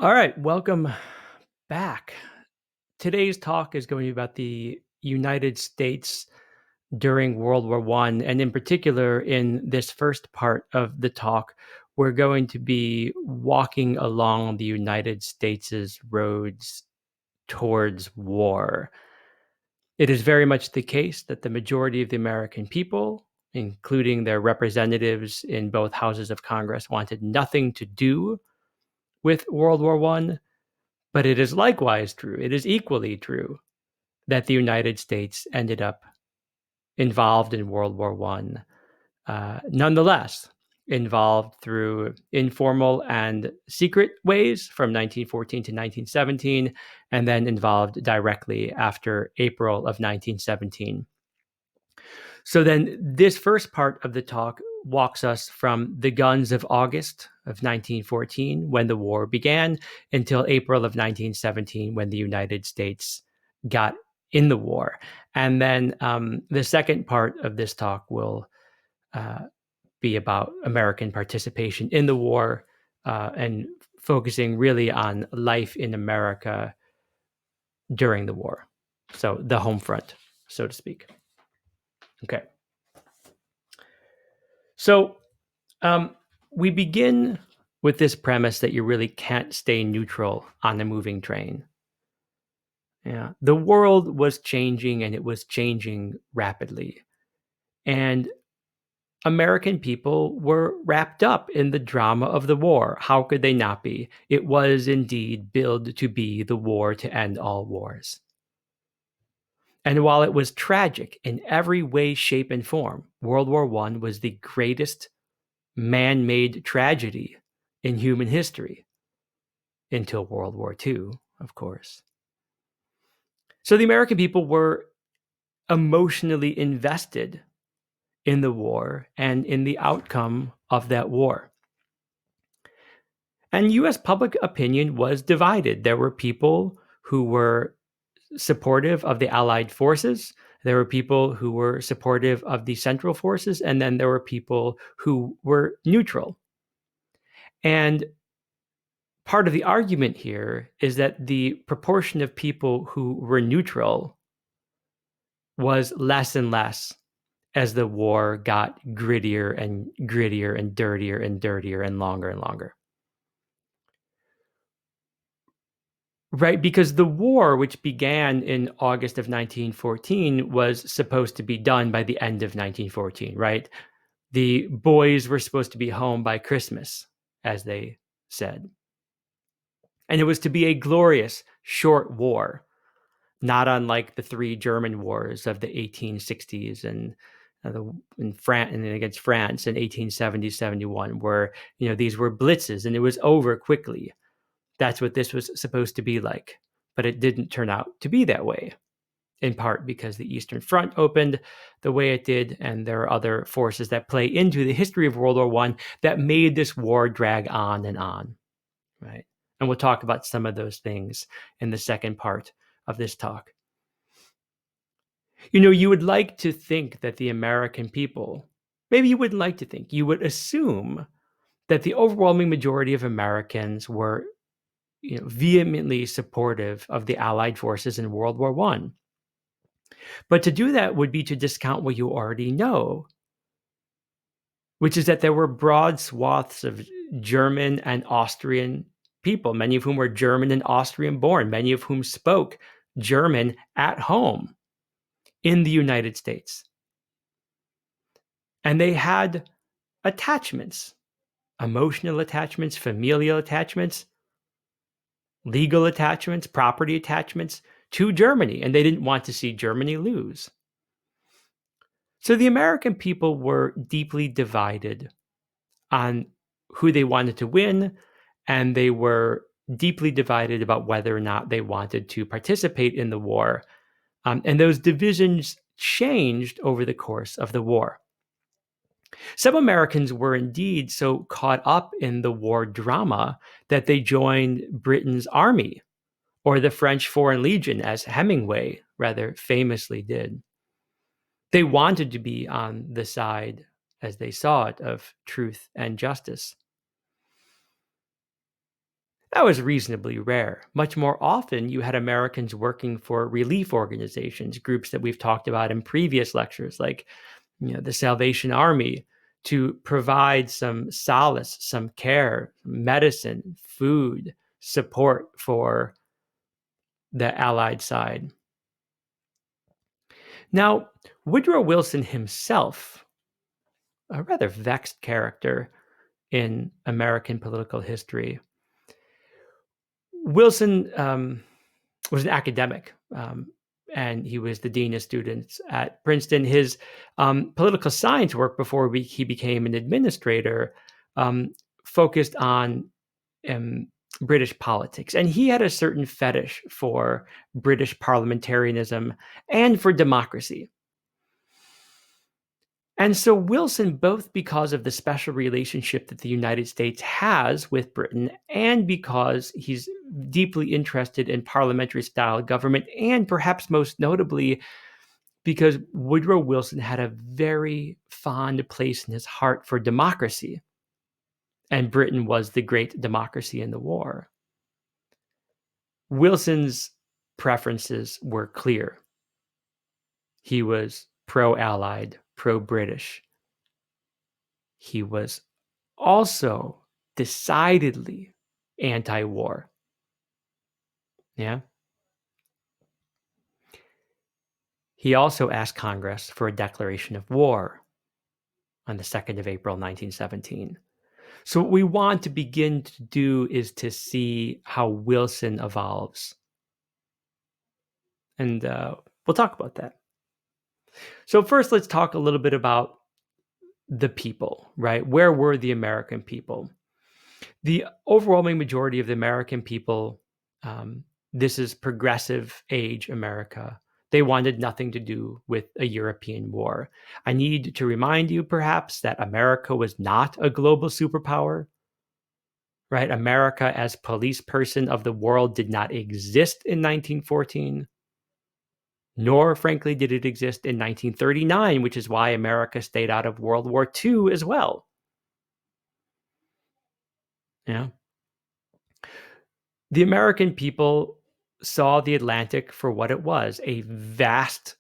All right, welcome back. Today's talk is going to be about the United States during World War One, and in particular, in this first part of the talk, we're going to be walking along the United States' roads towards war. It is very much the case that the majority of the American people, including their representatives in both houses of Congress, wanted nothing to do with World War One. But it is likewise true, it is equally true, that the United States ended up involved in World War One, nonetheless, involved through informal and secret ways from 1914 to 1917, and then involved directly after April of 1917. So then this first part of the talk walks us from the guns of August of 1914, when the war began, until April of 1917, when the United States got in the war. And then the second part of this talk will be about American participation in the war and focusing really on life in America during the war. So the home front, so to speak. Okay. So we begin with this premise that you really can't stay neutral on a moving train. Yeah, the world was changing, and it was changing rapidly. And American people were wrapped up in the drama of the war. How could they not be? It was indeed billed to be the war to end all wars. And while it was tragic in every way, shape, and form, World War I was the greatest man-made tragedy in human history until World War II, of course. So the American people were emotionally invested in the war and in the outcome of that war. And US public opinion was divided. There were people who were supportive of the Allied forces. There were people who were supportive of the Central Forces, and then there were people who were neutral. And part of the argument here is that the proportion of people who were neutral was less and less as the war got grittier and grittier and dirtier and longer and longer. Right, because the war, which began in August of 1914, was supposed to be done by the end of 1914, right? The boys were supposed to be home by Christmas, as they said. And it was to be a glorious, short war, not unlike the three German wars of the 1860s and in France and against France in 1870-71, where these were blitzes and it was over quickly. That's what this was supposed to be like, but it didn't turn out to be that way, in part because the Eastern Front opened the way it did, and there are other forces that play into the history of World War I that made this war drag on and on, right? And we'll talk about some of those things in the second part of this talk. You would like to think that the American people, maybe you wouldn't like to think, you would assume that the overwhelming majority of Americans were vehemently supportive of the Allied forces in World War I. But to do that would be to discount what you already know, which is that there were broad swaths of German and Austrian people, many of whom were German and Austrian born, many of whom spoke German at home in the United States. And they had attachments, emotional attachments, familial attachments, legal attachments, property attachments to Germany, and they didn't want to see Germany lose. So the American people were deeply divided on who they wanted to win, and they were deeply divided about whether or not they wanted to participate in the war. And those divisions changed over the course of the war. Some Americans were indeed so caught up in the war drama that they joined Britain's army or the French Foreign Legion, as Hemingway rather famously did. They wanted to be on the side, as they saw it, of truth and justice. That was reasonably rare. Much more often, you had Americans working for relief organizations, groups that we've talked about in previous lectures, like the Salvation Army, to provide some solace, some care, medicine, food, support for the Allied side. Now, Woodrow Wilson himself, a rather vexed character in American political history, Wilson was an academic, and he was the dean of students at Princeton. His political science work before he became an administrator um, focused on um, British politics, and he had a certain fetish for British parliamentarism and for democracy. And so Wilson, both because of the special relationship that the United States has with Britain and because he's deeply interested in parliamentary style government, and perhaps most notably because Woodrow Wilson had a very fond place in his heart for democracy, and Britain was the great democracy in the war. Wilson's preferences were clear. He was pro-Allied, pro-British. He was also decidedly anti-war. Yeah. He also asked Congress for a declaration of war on the 2nd of April, 1917. So what we want to begin to do is to see how Wilson evolves. And we'll talk about that. So first, let's talk a little bit about the people, right? Where were the American people? The overwhelming majority of the American people, this is progressive age America. They wanted nothing to do with a European war. I need to remind you, perhaps, that America was not a global superpower, right? America as police person of the world did not exist in 1914, nor, frankly, did it exist in 1939, which is why America stayed out of World War II as well. Yeah. The American people saw the Atlantic for what it was, a vast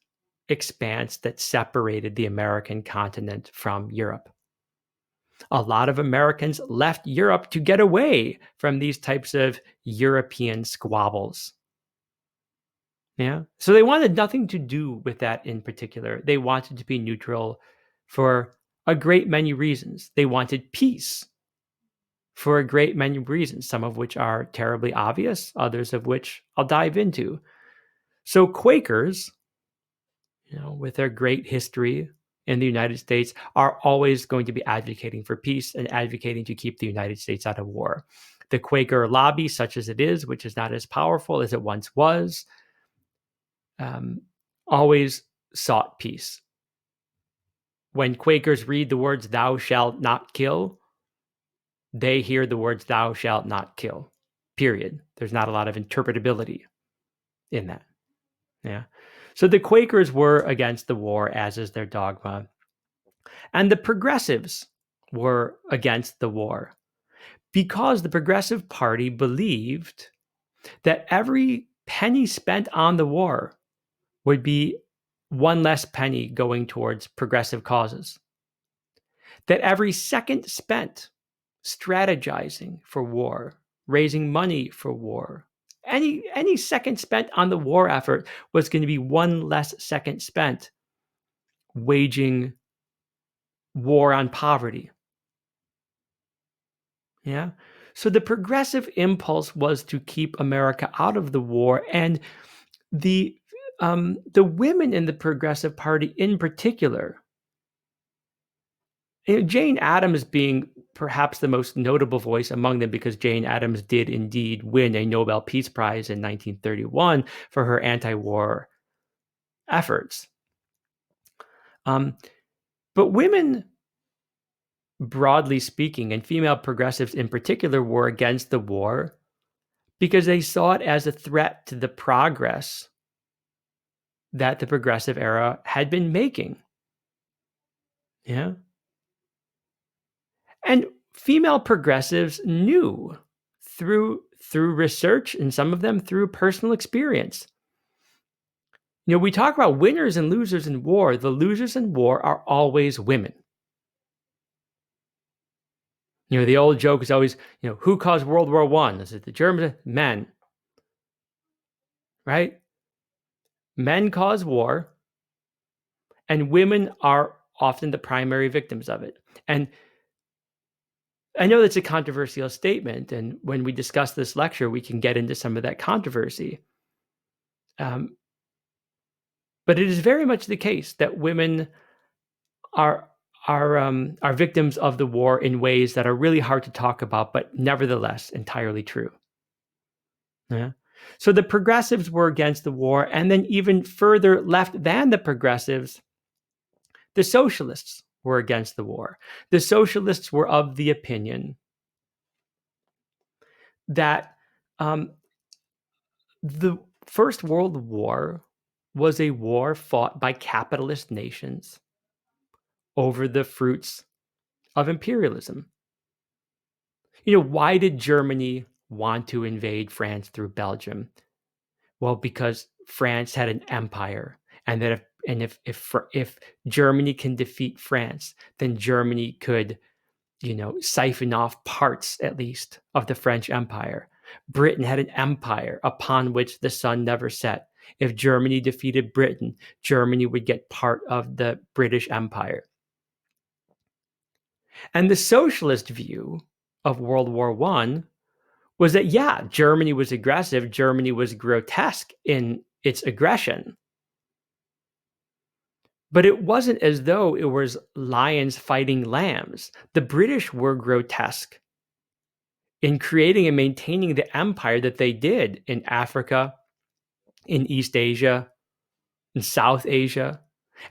expanse that separated the American continent from Europe. A lot of Americans left Europe to get away from these types of European squabbles. Yeah. So they wanted nothing to do with that in particular. They wanted to be neutral for a great many reasons. They wanted peace for a great many reasons, some of which are terribly obvious, others of which I'll dive into. So Quakers, with their great history in the United States, are always going to be advocating for peace and advocating to keep the United States out of war. The Quaker lobby, such as it is, which is not as powerful as it once was, always sought peace. When Quakers read the words, "Thou shalt not kill," they hear the words, "Thou shalt not kill," period. There's not a lot of interpretability in that. Yeah. So the Quakers were against the war, as is their dogma. And the progressives were against the war because the Progressive Party believed that every penny spent on the war would be one less penny going towards progressive causes. That every second spent strategizing for war, raising money for war, any second spent on the war effort was going to be one less second spent waging war on poverty. Yeah. So the progressive impulse was to keep America out of the war, and the women in the Progressive Party in particular, Jane Addams being perhaps the most notable voice among them, because Jane Addams did indeed win a Nobel Peace Prize in 1931 for her anti-war efforts. But women, broadly speaking, and female progressives in particular, were against the war because they saw it as a threat to the progress that the progressive era had been making. Yeah. And female progressives knew through through research and some of them through personal experience. We talk about winners and losers in war. The losers in war are always women. The old joke is always, who caused World War I? Is it the Germans? Men, right? Men cause war, and women are often the primary victims of it. And I know that's a controversial statement, and when we discuss this lecture, we can get into some of that controversy. But it is very much the case that women are victims of the war in ways that are really hard to talk about, but nevertheless entirely true. Yeah. So the progressives were against the war, and then even further left than the progressives, the socialists were against the war. The socialists were of the opinion that the First World War was a war fought by capitalist nations over the fruits of imperialism. Why did Germany want to invade France through Belgium? Well, because France had an empire, and that if Germany can defeat France, then Germany could, siphon off parts at least of the French Empire. Britain had an empire upon which the sun never set. If Germany defeated Britain, Germany would get part of the British Empire. And the socialist view of World War I was that, yeah, Germany was aggressive. Germany was grotesque in its aggression. But it wasn't as though it was lions fighting lambs. The British were grotesque in creating and maintaining the empire that they did in Africa, in East Asia, in South Asia.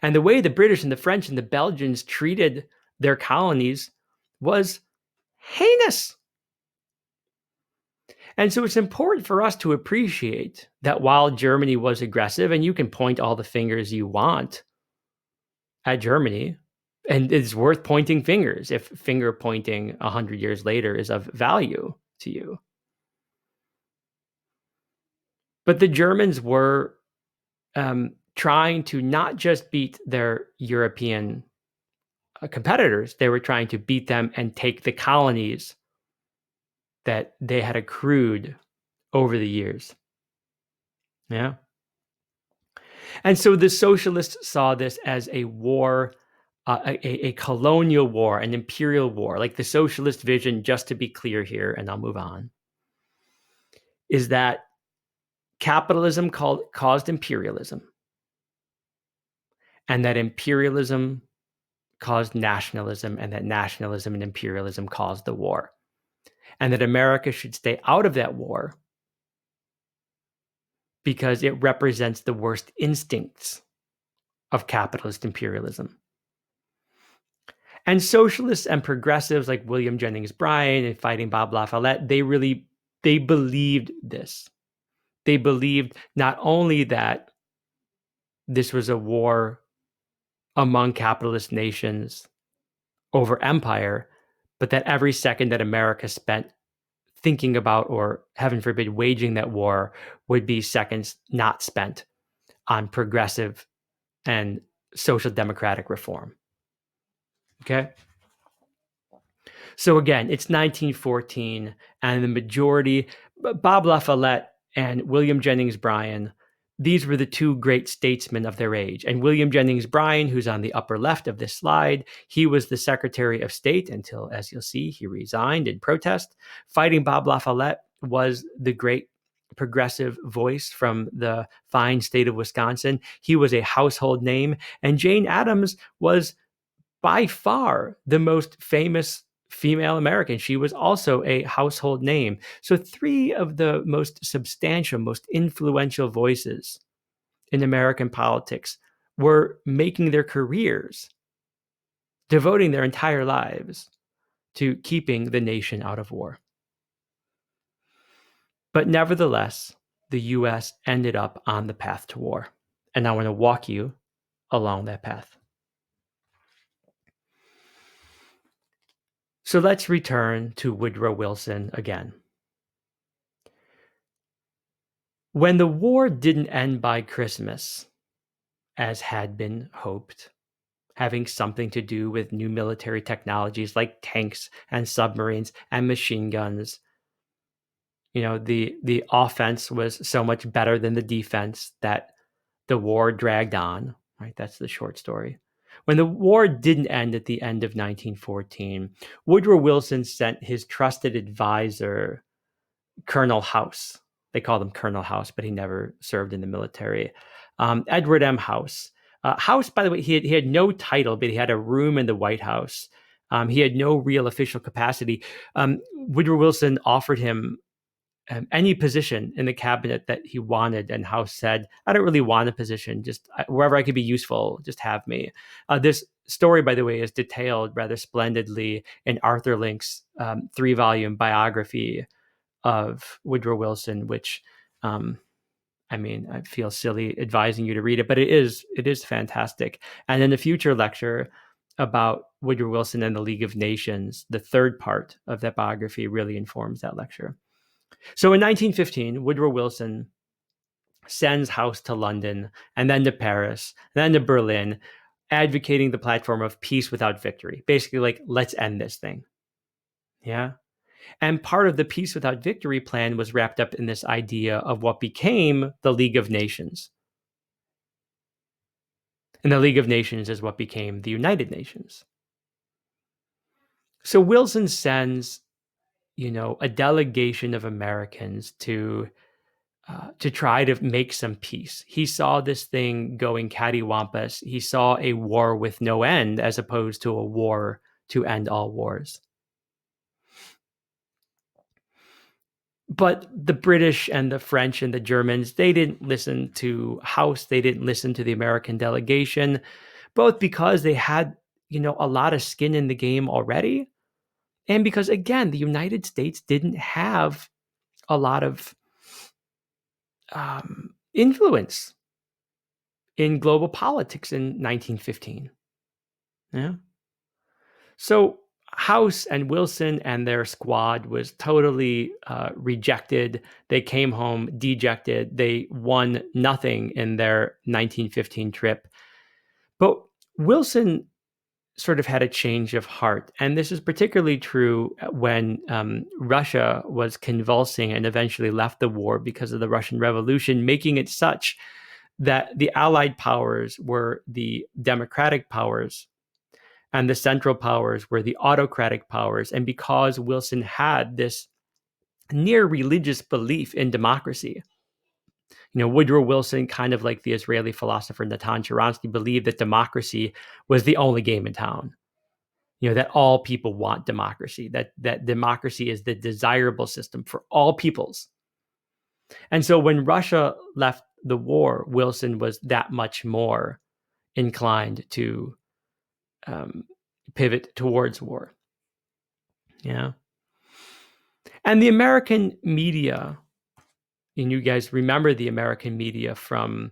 And the way the British and the French and the Belgians treated their colonies was heinous. And so it's important for us to appreciate that while Germany was aggressive, and you can point all the fingers you want at Germany, and it's worth pointing fingers if finger pointing 100 years later is of value to you. But the Germans were trying to not just beat their European competitors, they were trying to beat them and take the colonies that they had accrued over the years. Yeah. And so the socialists saw this as a war, a colonial war, an imperial war. Like the socialist vision, just to be clear here, and I'll move on, is that capitalism caused imperialism, and that imperialism caused nationalism, and that nationalism and imperialism caused the war, and that America should stay out of that war because it represents the worst instincts of capitalist imperialism. And socialists and progressives like William Jennings Bryan and Fighting Bob La Follette, they believed this. They believed not only that this was a war among capitalist nations over empire, but that every second that America spent thinking about, or heaven forbid, waging that war would be seconds not spent on progressive and social democratic reform. Okay? So again, it's 1914, and the majority, Bob La Follette and William Jennings Bryan, these were the two great statesmen of their age. And William Jennings Bryan, who's on the upper left of this slide, he was the Secretary of State until, as you'll see, he resigned in protest. Fighting Bob La Follette was the great progressive voice from the fine state of Wisconsin. He was a household name. And Jane Addams was by far the most famous female American. She was also a household name. So three of the most substantial, most influential voices in American politics were making their careers, devoting their entire lives to keeping the nation out of war. But nevertheless, the US ended up on the path to war. And I want to walk you along that path. So let's return to Woodrow Wilson again. When the war didn't end by Christmas, as had been hoped, having something to do with new military technologies like tanks and submarines and machine guns, the offense was so much better than the defense that the war dragged on, right? That's the short story. When the war didn't end at the end of 1914, Woodrow Wilson sent his trusted advisor, Colonel House. They called him Colonel House, but he never served in the military. Edward M. House. House, by the way, he had no title, but he had a room in the White House. He had no real official capacity. Woodrow Wilson offered him any position in the cabinet that he wanted, and House said, "I don't really want a position. Just wherever I could be useful, just have me." This story, by the way, is detailed rather splendidly in Arthur Link's 3-volume biography of Woodrow Wilson, which, I feel silly advising you to read it, but it is fantastic. And in the future lecture about Woodrow Wilson and the League of Nations, the third part of that biography really informs that lecture. So in 1915, Woodrow Wilson sends House to London and then to Paris, and then to Berlin, advocating the platform of peace without victory. Basically, like, let's end this thing. Yeah. And part of the peace without victory plan was wrapped up in this idea of what became the League of Nations. And the League of Nations is what became the United Nations. So Wilson sends, a delegation of Americans to try to make some peace. He saw this thing going cattywampus. He saw a war with no end as opposed to a war to end all wars. But the British and the French and the Germans, they didn't listen to House. They didn't listen to the American delegation, both because they had, a lot of skin in the game already. And because, again, the United States didn't have a lot of influence in global politics in 1915. Yeah. So House and Wilson and their squad was totally rejected. They came home dejected. They won nothing in their 1915 trip. But Wilson sort of had a change of heart. And this is particularly true when Russia was convulsing and eventually left the war because of the Russian Revolution, making it such that the Allied powers were the democratic powers and the central powers were the autocratic powers. And because Wilson had this near religious belief in democracy, Woodrow Wilson, kind of like the Israeli philosopher Natan Sharansky, believed that democracy was the only game in town. That all people want democracy, that democracy is the desirable system for all peoples. And so when Russia left the war, Wilson was that much more inclined to pivot towards war. Yeah. And the American media, and you guys remember the American media from,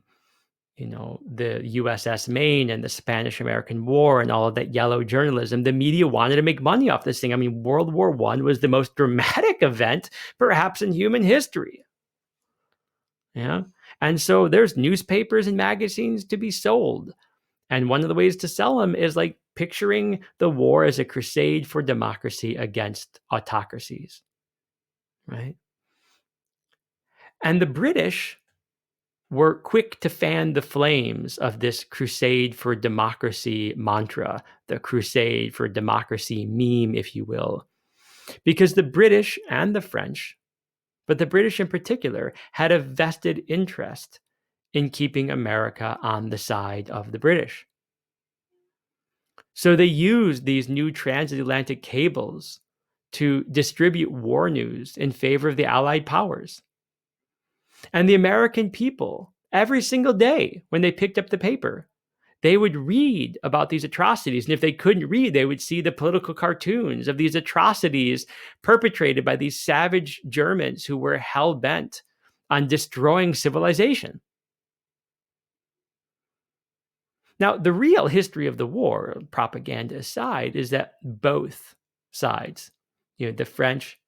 the USS Maine and the Spanish-American War and all of that yellow journalism. The media wanted to make money off this thing. I mean, World War I was the most dramatic event, perhaps, in human history. Yeah. And so there's newspapers and magazines to be sold. And one of the ways to sell them is like picturing the war as a crusade for democracy against autocracies. Right. And the British were quick to fan the flames of this crusade for democracy mantra, the crusade for democracy meme, if you will, because the British and the French, but the British in particular, had a vested interest in keeping America on the side of the British. So they used these new transatlantic cables to distribute war news in favor of the Allied powers. And the American people, every single day when they picked up the paper, they would read about these atrocities. And if they couldn't read, they would see the political cartoons of these atrocities perpetrated by these savage Germans who were hell-bent on destroying civilization. Now, the real history of the war, propaganda aside, is that both sides, the French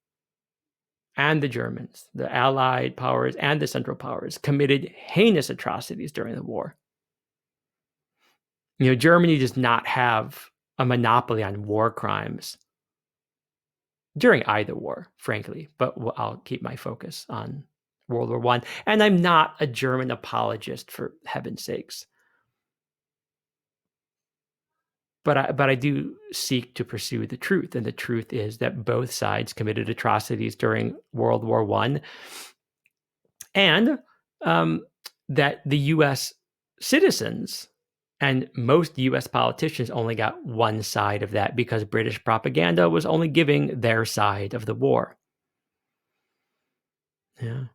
and the Germans, the Allied powers and the Central Powers, committed heinous atrocities during the war. Germany does not have a monopoly on war crimes during either war, frankly, but I'll keep my focus on World War I. And I'm not a German apologist, for heaven's sakes. But I do seek to pursue the truth, and the truth is that both sides committed atrocities during World War I, and that the U.S. citizens and most U.S. politicians only got one side of that because British propaganda was only giving their side of the war. Yeah.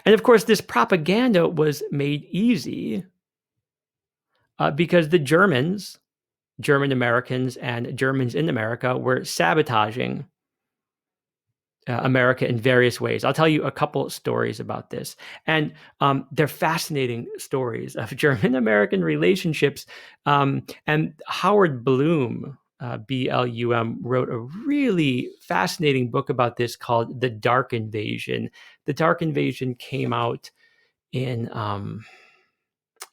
And of course, this propaganda was made easy because the Germans, German Americans, and Germans in America were sabotaging America in various ways. I'll tell you a couple stories about this. And they're fascinating stories of German-American relationships. And Howard Bloom, B-L-U-M, wrote a really fascinating book about this called The Dark Invasion. The Dark Invasion came out in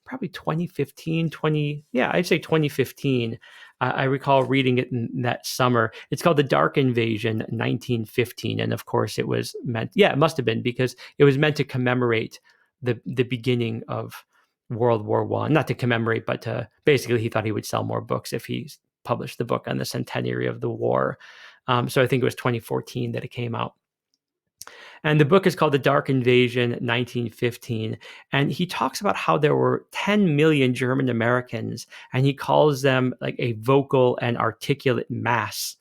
probably 2015, I'd say 2015. I recall reading it in that summer. It's called The Dark Invasion, 1915. And of course it was meant, it must have been, because it was meant to commemorate the beginning of World War I. Not to commemorate, but to basically, he thought he would sell more books if he published the book on the centenary of the war. So I think it was 2014 that it came out. And the book is called The Dark Invasion, 1915. And he talks about how there were 10 million German Americans, and he calls them like a vocal and articulate mass.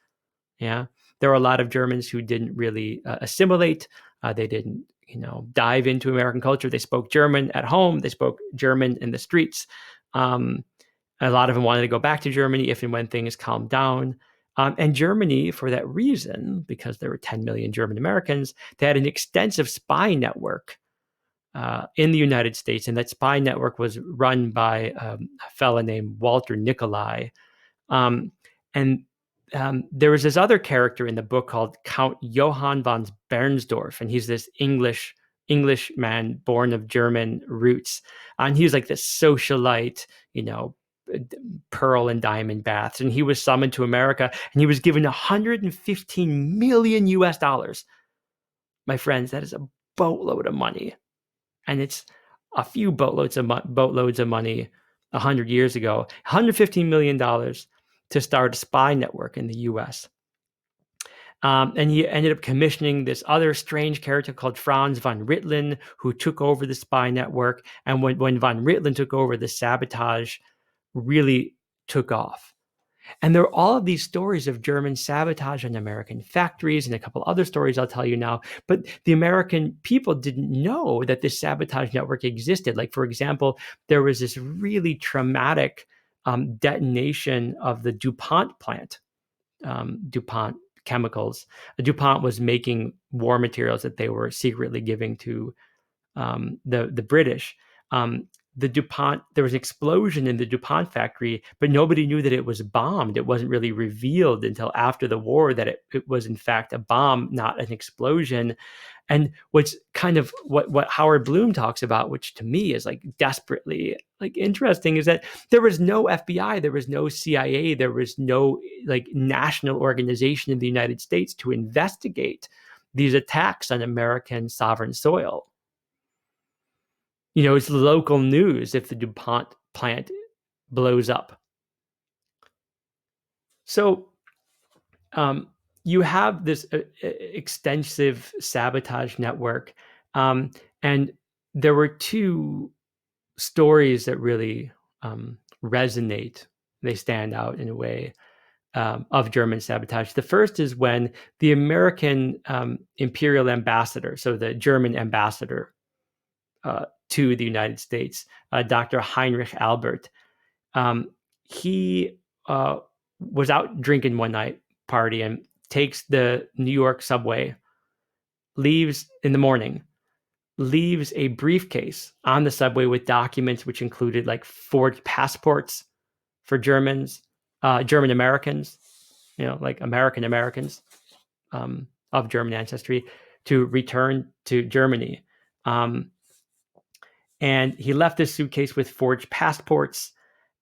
Yeah. There were a lot of Germans who didn't really assimilate. They didn't, dive into American culture. They spoke German at home. They spoke German in the streets. A lot of them wanted to go back to Germany if and when things calmed down. And Germany, for that reason, because there were 10 million German Americans, they had an extensive spy network in the United States. And that spy network was run by a fellow named Walter Nicolai. There was this other character in the book called Count Johann von Bernsdorf, and he's this English man born of German roots. And he was like this socialite, pearl and diamond baths. And he was summoned to America, and he was given 115 million US dollars. My friends, that is a boatload of money. And it's a few boatloads of money 100 years ago. $115 million to start a spy network in the US. And he ended up commissioning this other strange character called Franz von Rittlen, who took over the spy network. And when von Rittlen took over, the sabotage really took off. And there are all of these stories of German sabotage on American factories, and a couple other stories I'll tell you now. But the American people didn't know that this sabotage network existed. Like, for example, there was this really traumatic detonation of the DuPont plant, DuPont chemicals. DuPont was making war materials that they were secretly giving to the British. There was an explosion in the DuPont factory, but nobody knew that it was bombed. It wasn't really revealed until after the war that it was in fact a bomb, not an explosion. And what's kind of what Howard Bloom talks about, which to me is like desperately like interesting, is that there was no FBI, there was no CIA, there was no like national organization in the United States to investigate these attacks on American sovereign soil. It's local news if the DuPont plant blows up. So you have this extensive sabotage network. And there were two stories that really resonate. They stand out in a way of German sabotage. The first is when the American imperial ambassador, so the German ambassador to the United States, Dr. Heinrich Albert. He was out drinking one night, partying, takes the New York subway, leaves in the morning, leaves a briefcase on the subway with documents which included like forged passports for German Americans, like American Americans of German ancestry, to return to Germany. And he left this suitcase with forged passports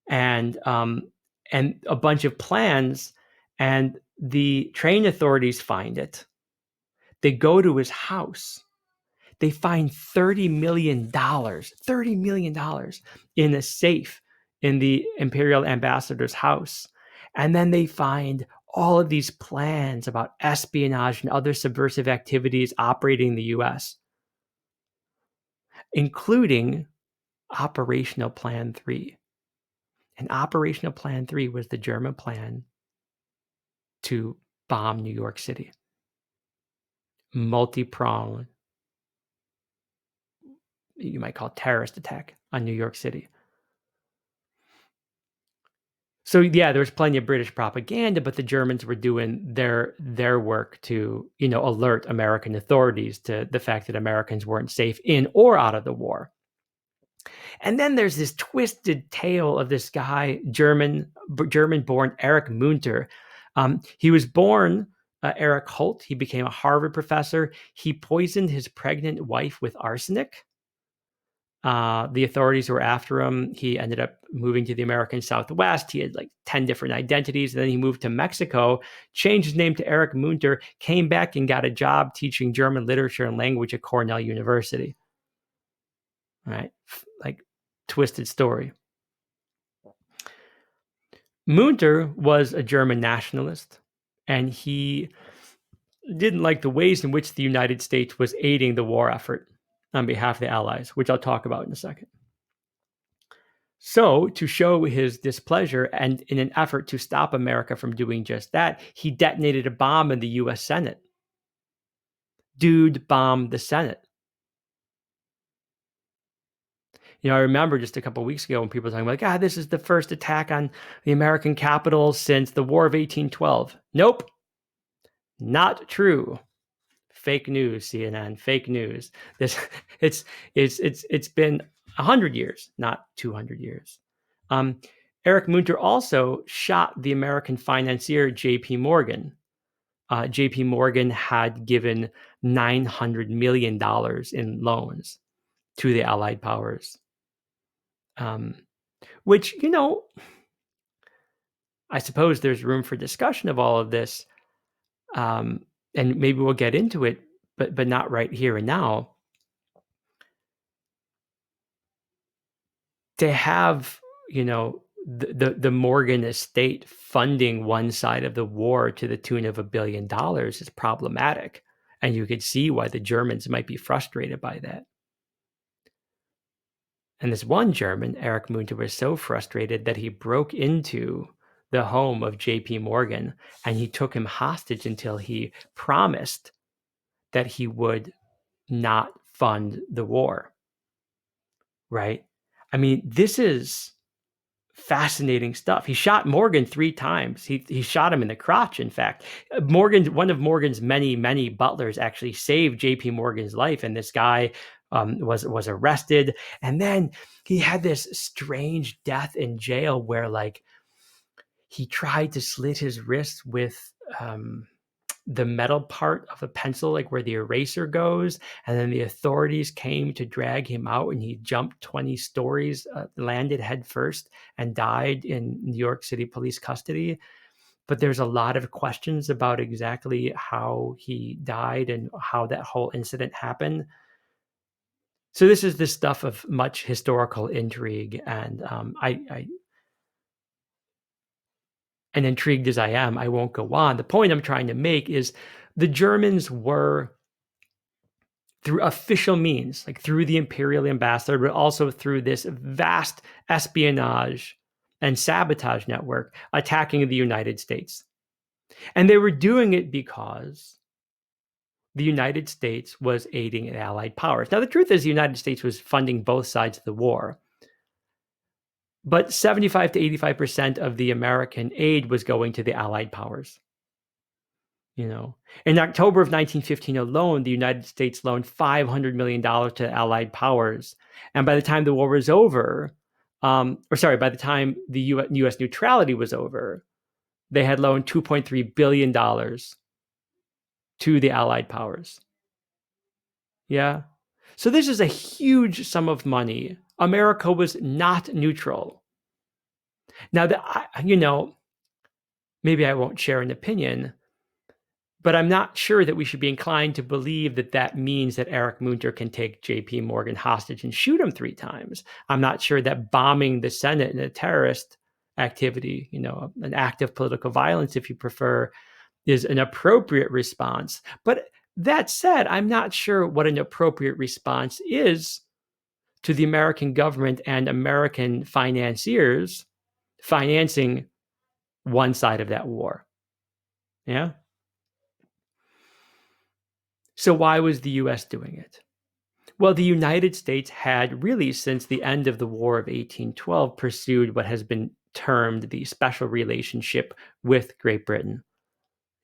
and a bunch of plans. And the train authorities find it. They go to his house. They find $30 million in a safe in the imperial ambassador's house. And then they find all of these plans about espionage and other subversive activities operating in the US, including Operational Plan 3. And Operational Plan 3 was the German plan to bomb New York City. Multi-pronged, you might call it terrorist attack on New York City. So yeah, there was plenty of British propaganda, but the Germans were doing their work to, alert American authorities to the fact that Americans weren't safe in or out of the war. And then there's this twisted tale of this guy, German-born Erich Munter. He was born Erich Holt. He became a Harvard professor. He poisoned his pregnant wife with arsenic. The authorities were after him. He ended up moving to the American Southwest. He had like 10 different identities. And then he moved to Mexico, changed his name to Erich Munter, came back and got a job teaching German literature and language at Cornell University. All right. Like, twisted story. Munter was a German nationalist, and he didn't like the ways in which the United States was aiding the war effort on behalf of the Allies, which I'll talk about in a second. So, to show his displeasure and in an effort to stop America from doing just that, he detonated a bomb in the US Senate. Dude bombed the Senate. I remember just a couple of weeks ago when people were talking about, this is the first attack on the American Capitol since the War of 1812. Nope. Not true. Fake news, CNN. Fake news. It's been 100 years, not 200 years. Erich Munter also shot the American financier J.P. Morgan. J.P. Morgan had given $900 million in loans to the Allied powers. Which, I suppose there's room for discussion of all of this. And maybe we'll get into it, but not right here and now. To have, the Morgan estate funding one side of the war to the tune of $1 billion is problematic. And you could see why the Germans might be frustrated by that. And this one German, Erich Munter, was so frustrated that he broke into the home of J.P. Morgan and he took him hostage until he promised that he would not fund the war. Right? I mean, this is fascinating stuff. He shot Morgan 3 times. He shot him in the crotch, in fact. One of Morgan's many butlers actually saved J.P. Morgan's life, and this guy was arrested. And then he had this strange death in jail where, like, he tried to slit his wrist with the metal part of a pencil, like where the eraser goes. And then the authorities came to drag him out and he jumped 20 stories, landed head first and died in New York City police custody. But there's a lot of questions about exactly how he died and how that whole incident happened. So this is the stuff of much historical intrigue. And and intrigued as I am, I won't go on. The point I'm trying to make is the Germans were, through official means, like through the imperial ambassador, but also through this vast espionage and sabotage network, attacking the United States. And they were doing it because the United States was aiding Allied powers. Now, the truth is the United States was funding both sides of the war. But 75 to 85% of the American aid was going to the Allied powers. In October of 1915 alone, the United States loaned $500 million to Allied powers. And by the time the war was over, by the time the U.S. neutrality was over, they had loaned $2.3 billion to the Allied powers. Yeah. So this is a huge sum of money. America was not neutral. Now that maybe I won't share an opinion, but I'm not sure that we should be inclined to believe that that means that Eric Munter can take JP Morgan hostage and shoot him 3 times. I'm not sure that bombing the Senate and a terrorist activity, an act of political violence, if you prefer, is an appropriate response. But that said, I'm not sure what an appropriate response is to the American government and American financiers financing one side of that war. Yeah. So why was the US doing it? Well, the United States had really, since the end of the War of 1812, pursued what has been termed the special relationship with Great Britain.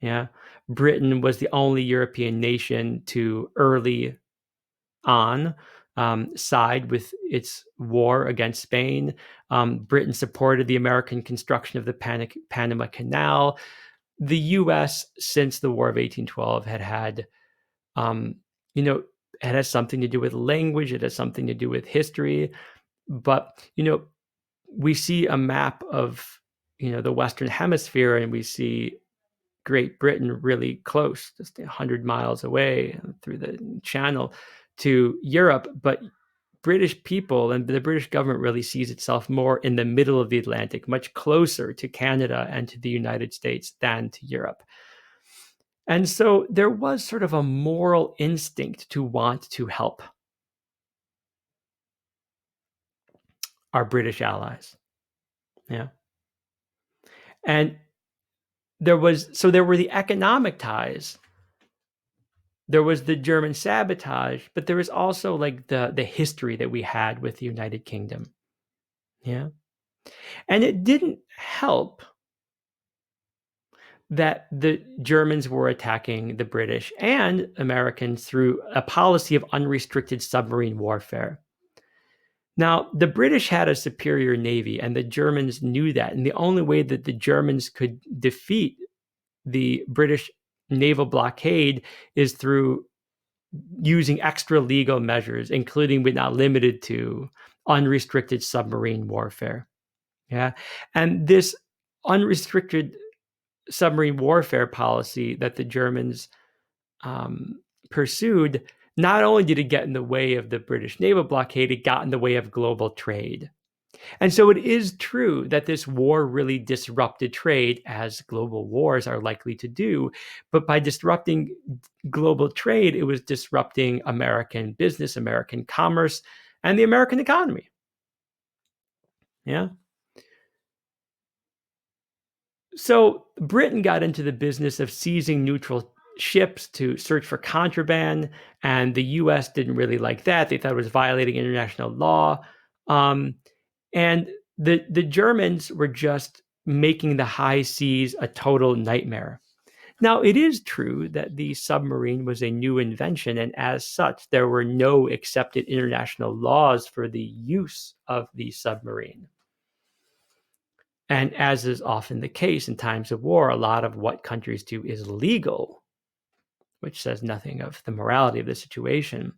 Yeah. Britain was the only European nation to early on side with its war against Spain. Britain supported the American construction of the Panama Canal. The US, since the War of 1812, had you know, it has something to do with language, it has something to do with history. But, we see a map of, the Western Hemisphere, and we see Great Britain really close, just 100 miles away through the channel to Europe. But British people and the British government really sees itself more in the middle of the Atlantic, much closer to Canada and to the United States than to Europe. And so there was sort of a moral instinct to want to help our British allies. Yeah. And there were the economic ties. There was the German sabotage, but there was also like the history that we had with the United Kingdom. Yeah. And it didn't help that the Germans were attacking the British and Americans through a policy of unrestricted submarine warfare. Now, the British had a superior navy, and the Germans knew that. And the only way that the Germans could defeat the British naval blockade is through using extra legal measures, including but not limited to unrestricted submarine warfare. Yeah. And this unrestricted submarine warfare policy that the Germans pursued, not only did it get in the way of the British naval blockade, it got in the way of global trade. And so it is true that this war really disrupted trade, as global wars are likely to do. But by disrupting global trade, it was disrupting American business, American commerce, and the American economy. Yeah. So Britain got into the business of seizing neutral ships to search for contraband, and the US didn't really like that. They thought it was violating international law. And the Germans were just making the high seas a total nightmare. Now, it is true that the submarine was a new invention, and as such, there were no accepted international laws for the use of the submarine. And as is often the case in times of war, a lot of what countries do is legal, which says nothing of the morality of the situation.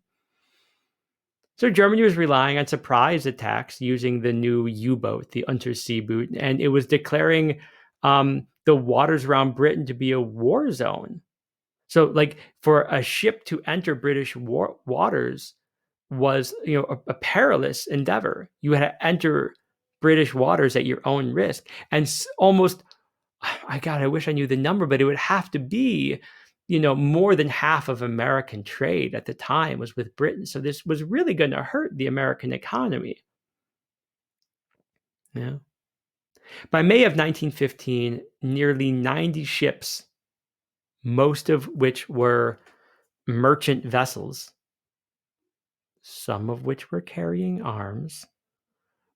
So Germany was relying on surprise attacks using the new U-boat, the Unterseeboot, and it was declaring the waters around Britain to be a war zone. So, like, for a ship to enter British waters was, a perilous endeavor. You had to enter British waters at your own risk, and almost, I wish I knew the number, but it would have to be, more than half of American trade at the time was with Britain. So this was really going to hurt the American economy. Yeah. By May of 1915, nearly 90 ships, most of which were merchant vessels, some of which were carrying arms,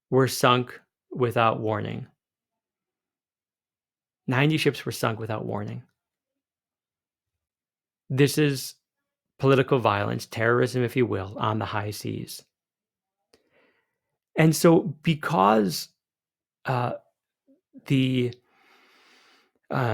were sunk without warning. 90 ships were sunk without warning. This is political violence, terrorism, if you will, on the high seas. And so because the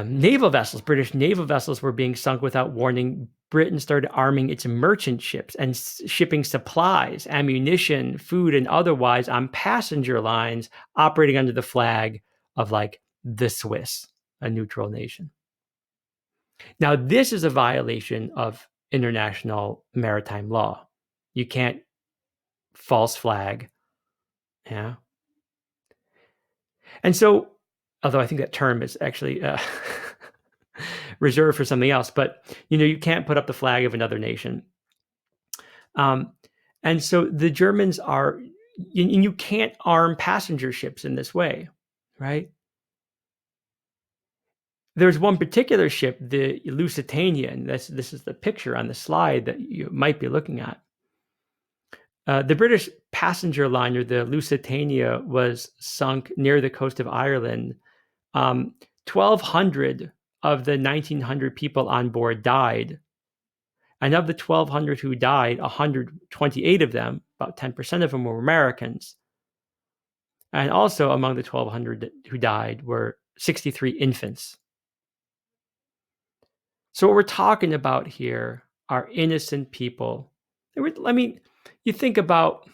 naval vessels, British naval vessels were being sunk without warning. Britain started arming its merchant ships and shipping supplies, ammunition, food, and otherwise on passenger lines operating under the flag of like the Swiss, a neutral nation. Now, this is a violation of international maritime law. You can't false flag. Yeah. And so, although I think that term is actually reserved for something else, but you can't put up the flag of another nation. And so the Germans are, you can't arm passenger ships in this way, right? There's one particular ship, the Lusitania, and this is the picture on the slide that you might be looking at. The British passenger liner, the Lusitania, was sunk near the coast of Ireland. 1,200 of the 1,900 people on board died. And of the 1,200 who died, 128 of them, about 10% of them, were Americans. And also among the 1,200 who died were 63 infants. So what we're talking about here are innocent people. I mean, you think about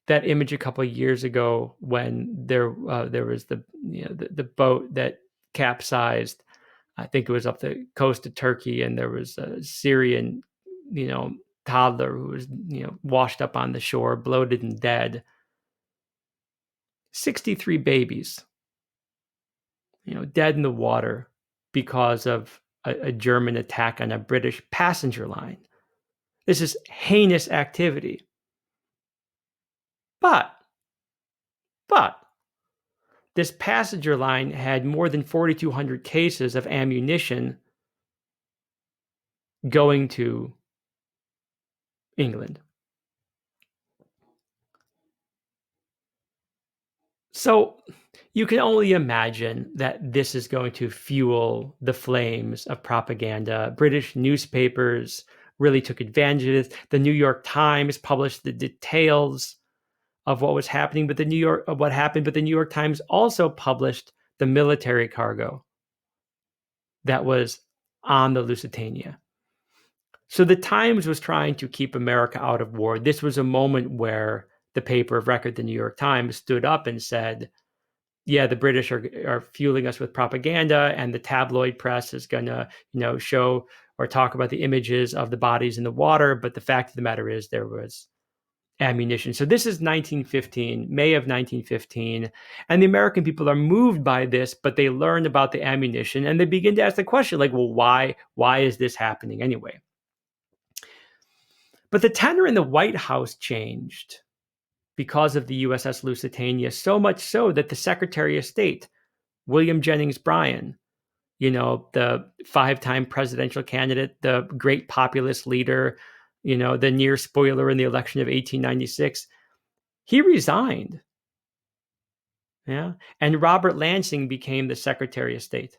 that image a couple of years ago when there was the boat that capsized. I think it was up the coast of Turkey, and there was a Syrian, toddler who was, washed up on the shore, bloated and dead. 63 babies, dead in the water because of a German attack on a British passenger line. This is heinous activity. But this passenger line had more than 4,200 cases of ammunition going to England. So you can only imagine that this is going to fuel the flames of propaganda. British newspapers really took advantage of this. The New York Times published the details of what was happening, but the New York Times also published the military cargo that was on the Lusitania. So the Times was trying to keep America out of war. This was a moment where the paper of record, the New York Times, stood up and said, yeah, the British are fueling us with propaganda, and the tabloid press is going to, show or talk about the images of the bodies in the water. But the fact of the matter is there was ammunition. So this is 1915, May of 1915. And the American people are moved by this, but they learn about the ammunition and they begin to ask the question, like, well, why is this happening anyway? But the tenor in the White House changed because of the USS Lusitania, so much so that the Secretary of State, William Jennings Bryan, the 5-time presidential candidate, the great populist leader, the near spoiler in the election of 1896, he resigned. Yeah. And Robert Lansing became the Secretary of State.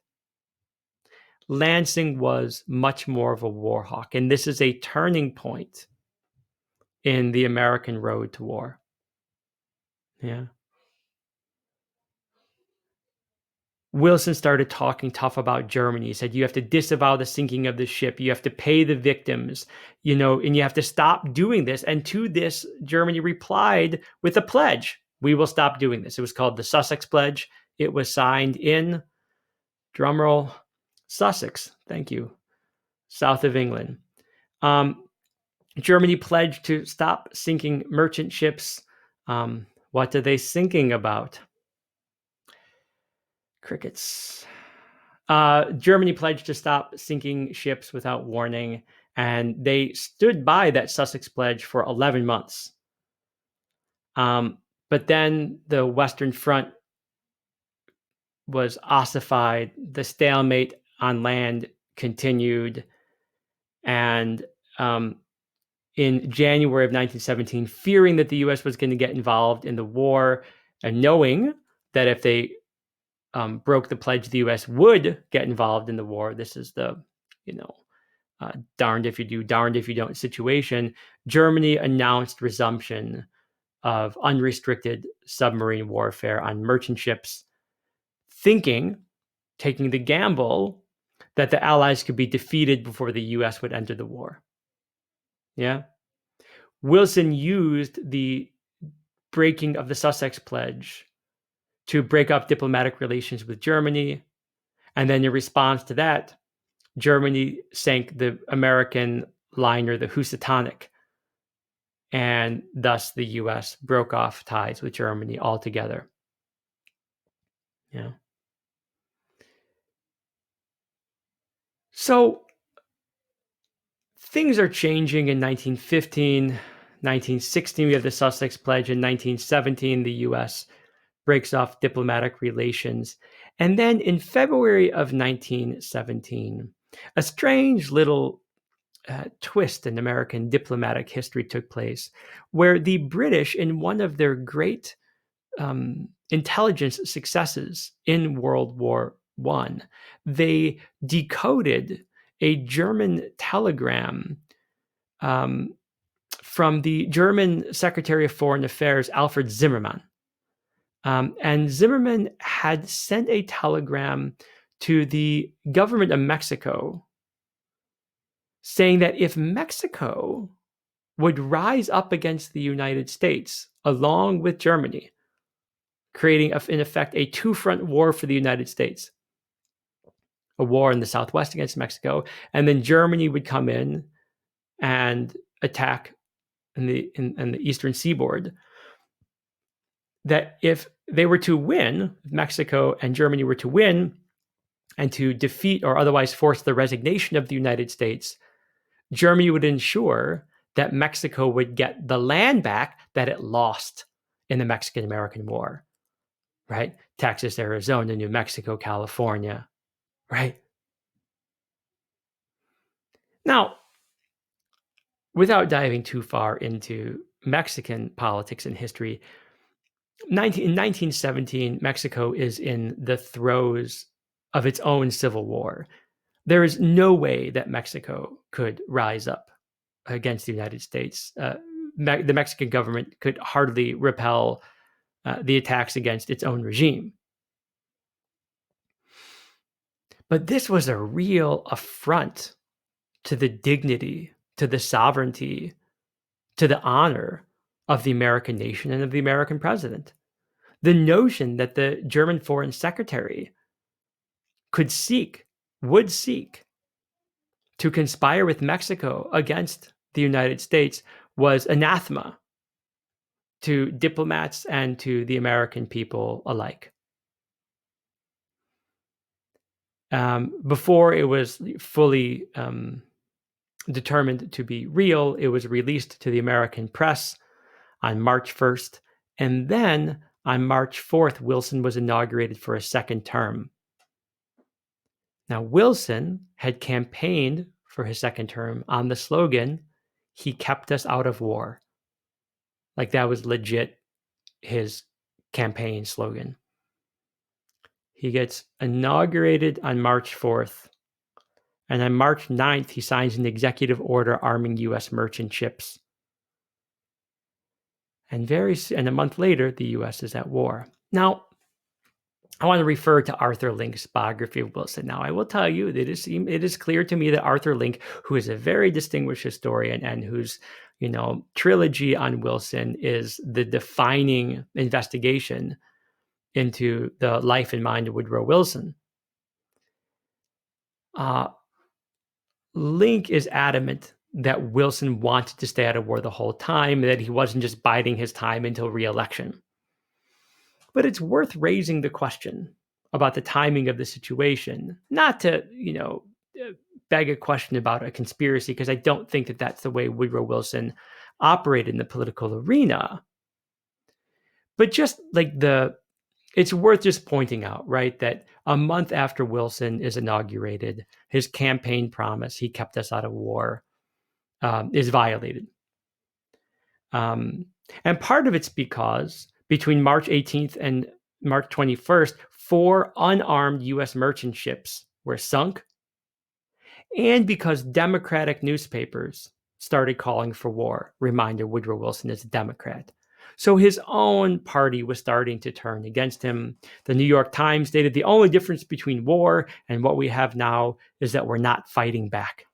Lansing was much more of a war hawk, and this is a turning point in the American road to war. Yeah. Wilson started talking tough about Germany. He said, you have to disavow the sinking of the ship. You have to pay the victims, and you have to stop doing this. And to this, Germany replied with a pledge. We will stop doing this. It was called the Sussex Pledge. It was signed in, drumroll, Sussex. Thank you. South of England. Germany pledged to stop sinking merchant ships. What are they sinking about? Crickets. Germany pledged to stop sinking ships without warning, and they stood by that Sussex Pledge for 11 months. But then the Western Front was ossified. The stalemate on land continued, and in January of 1917, fearing that the U.S. was going to get involved in the war, and knowing that if they broke the pledge, the U.S. would get involved in the war. This is the, darned if you do, darned if you don't situation. Germany announced resumption of unrestricted submarine warfare on merchant ships, thinking taking the gamble that the Allies could be defeated before the US would enter the war. Yeah. Wilson used the breaking of the Sussex Pledge to break up diplomatic relations with Germany. And then in response to that, Germany sank the American liner, the Housatonic, and thus the US broke off ties with Germany altogether. Yeah. So things are changing in 1915, 1916, we have the Sussex Pledge. In 1917, the US breaks off diplomatic relations. And then in February of 1917, a strange little twist in American diplomatic history took place, where the British, in one of their great intelligence successes in World War I, they decoded a German telegram um, from the German Secretary of Foreign Affairs, Alfred Zimmermann. And Zimmermann had sent a telegram to the government of Mexico saying that if Mexico would rise up against the United States along with Germany, creating, in effect, a two-front war for the United States, a war in the Southwest against Mexico, and then Germany would come in and attack in the eastern seaboard, that if they were to win, Mexico and Germany were to win and to defeat or otherwise force the resignation of the United States, Germany would ensure that Mexico would get the land back that it lost in the Mexican-American War, right? Texas, Arizona, New Mexico, California, right? Now, without diving too far into Mexican politics and history, in 1917, Mexico is in the throes of its own civil war. There is no way that Mexico could rise up against the United States. The Mexican government could hardly repel the attacks against its own regime. But this was a real affront to the dignity, to the sovereignty, to the honor of the American nation and of the American president. The notion that the German foreign secretary would seek to conspire with Mexico against the United States was anathema to diplomats and to the American people alike. Before it was fully determined to be real, it was released to the American press on March 1st. And then on March 4th, Wilson was inaugurated for a second term. Now, Wilson had campaigned for his second term on the slogan, "He kept us out of war." Like that was legit his campaign slogan. He gets inaugurated on March 4th. And on March 9th, he signs an executive order arming U.S. merchant ships. And a month later, the U.S. is at war. Now, I want to refer to Arthur Link's biography of Wilson. Now, I will tell you that it is clear to me that Arthur Link, who is a very distinguished historian and whose trilogy on Wilson is the defining investigation into the life and mind of Woodrow Wilson, Link is adamant that Wilson wanted to stay out of war the whole time, that he wasn't just biding his time until re-election. But it's worth raising the question about the timing of the situation, not to, beg a question about a conspiracy, because I don't think that that's the way Woodrow Wilson operated in the political arena. But just like it's worth just pointing out, right, that a month after Wilson is inaugurated, his campaign promise, "He kept us out of war," is violated. And part of it's because between March 18th and March 21st, 4 unarmed U.S. merchant ships were sunk, and because Democratic newspapers started calling for war. Reminder, Woodrow Wilson is a Democrat. So his own party was starting to turn against him. The New York Times stated the only difference between war and what we have now is that we're not fighting back.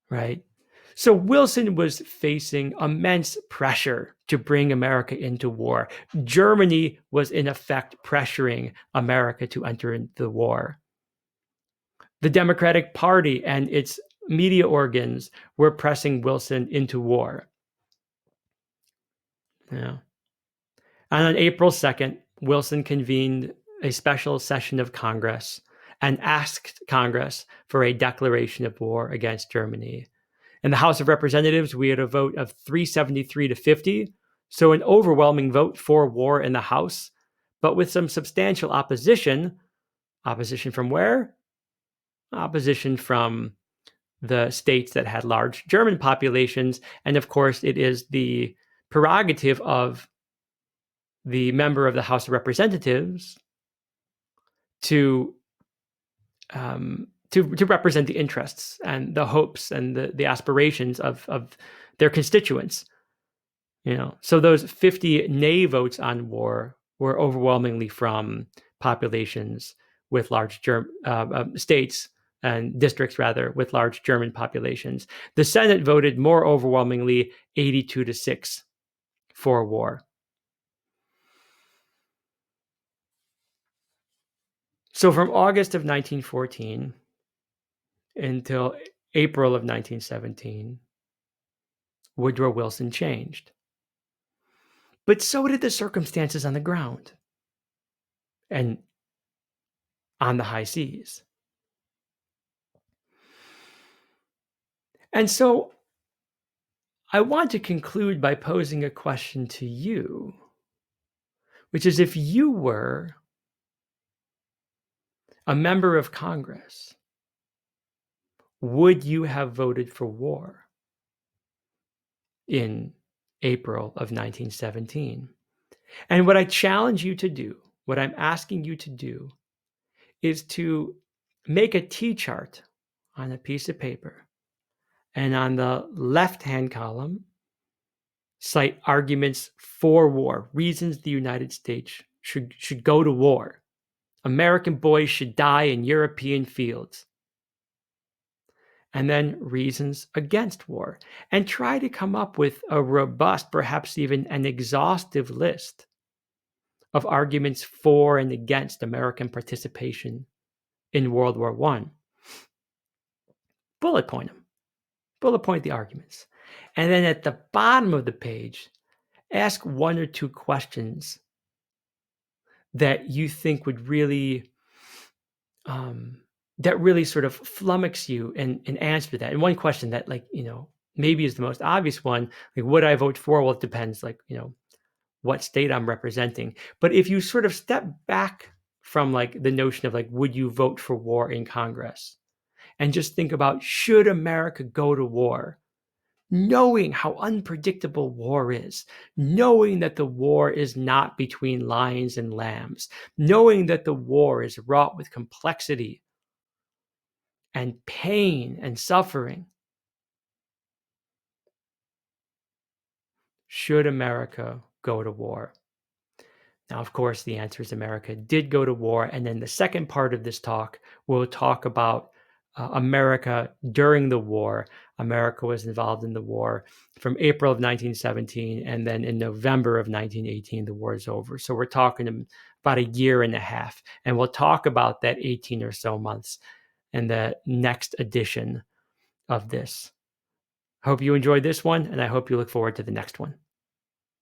Right? So Wilson was facing immense pressure to bring America into war. Germany was in effect pressuring America to enter into the war. The Democratic Party and its media organs were pressing Wilson into war. Yeah. And on April 2nd, Wilson convened a special session of Congress and asked Congress for a declaration of war against Germany. In the House of Representatives, we had a vote of 373 to 50, so an overwhelming vote for war in the House, but with some substantial opposition. Opposition from where? Opposition from the states that had large German populations. And of course, it is the prerogative of the member of the House of Representatives to to represent the interests and the hopes and the aspirations of their constituents. So those 50 nay votes on war were overwhelmingly from populations with large states and districts, rather, with large German populations. The Senate voted more overwhelmingly, 82 to 6, for war. So from August of 1914 until April of 1917, Woodrow Wilson changed. But so did the circumstances on the ground and on the high seas. And so I want to conclude by posing a question to you, which is, if you were a member of Congress, would you have voted for war in April of 1917? And what I challenge you to do, what I'm asking you to do, is to make a T-chart on a piece of paper, and on the left-hand column, cite arguments for war, reasons the United States should go to war. American boys should die in European fields. And then reasons against war. And try to come up with a robust, perhaps even an exhaustive list of arguments for and against American participation in World War I. Bullet point them. Bullet point the arguments. And then at the bottom of the page, ask one or two questions that you think would really sort of flummox you and answer that. And one question that, maybe is the most obvious one, like, would I vote for? Well, it depends, what state I'm representing. But if you sort of step back from the notion of would you vote for war in Congress, and just think about, should America go to war? Knowing how unpredictable war is, knowing that the war is not between lions and lambs, knowing that the war is wrought with complexity and pain and suffering. Should America go to war? Now, of course, the answer is America did go to war. And then the second part of this talk, we'll talk about America during the war. America was involved in the war from April of 1917, and then in November of 1918, the war is over. So we're talking about a year and a half, and we'll talk about that 18 or so months in the next edition of this. Hope you enjoyed this one, and I hope you look forward to the next one.